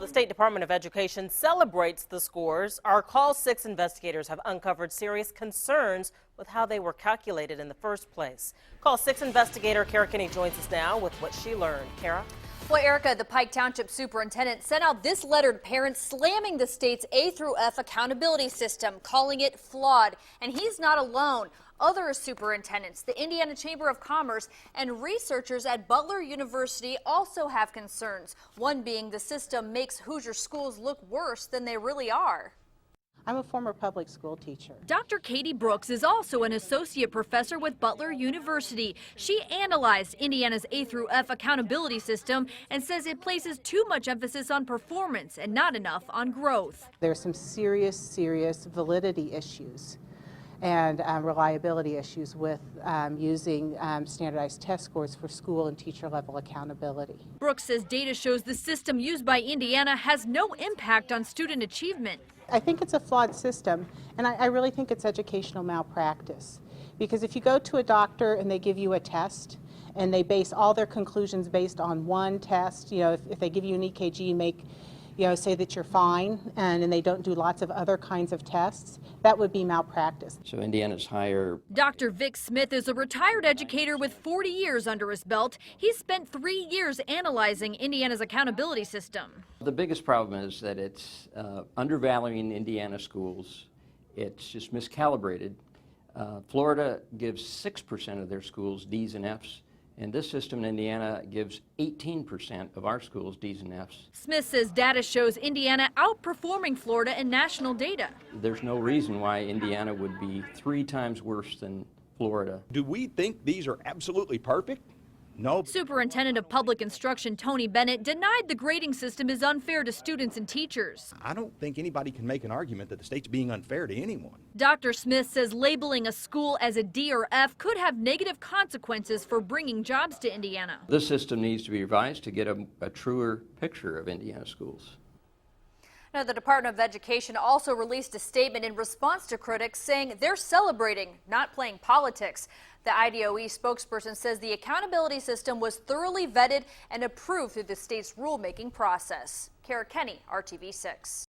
the State Department of Education celebrates the scores. Our Call 6 investigators have uncovered serious concerns with how they were calculated in the first place. Call 6 investigator Kara Kinney joins us now with what she learned. Kara? Well, Erica, the Pike Township superintendent sent out this letter to parents slamming the state's A through F accountability system, calling it flawed. And he's not alone. Other superintendents, the Indiana Chamber of Commerce, and researchers at Butler University also have concerns. One being the system makes Hoosier schools look worse than they really are. I'm a former public school teacher. Dr. Katie Brooks is also an associate professor with Butler University. She analyzed Indiana's A through F accountability system and says it places too much emphasis on performance and not enough on growth. There's some serious validity issues and reliability issues with using standardized test scores for school and teacher level accountability. Brooks says data shows the system used by Indiana has no impact on student achievement. I think it's a flawed system, and I really think it's educational malpractice. Because if you go to a doctor and they give you a test, and they base all their conclusions based on one test, you know, if they give you an EKG and make, you know, say that you're fine, and they don't do lots of other kinds of tests, that would be malpractice. So Indiana's higher. Dr. Vic Smith is a retired educator with 40 years under his belt. He's spent 3 years analyzing Indiana's accountability system. The biggest problem is that it's undervaluing Indiana schools. It's just miscalibrated. Florida gives 6% of their schools D's and F's. And this system in Indiana gives 18% of our schools D's and F's. Smith says data shows Indiana outperforming Florida in national data. There's no reason why Indiana would be 3 times worse than Florida. Do we think these are absolutely perfect? No. Superintendent of Public Instruction Tony Bennett denied the grading system is unfair to students and teachers. I don't think anybody can make an argument that the state's being unfair to anyone. Dr. Smith says labeling a school as a D or F could have negative consequences for bringing jobs to Indiana. This system needs to be revised to get a truer picture of Indiana schools. Now, the Department of Education also released a statement in response to critics saying they're celebrating, not playing politics. The IDOE spokesperson says the accountability system was thoroughly vetted and approved through the state's rulemaking process. Kara Kinney, RTV6.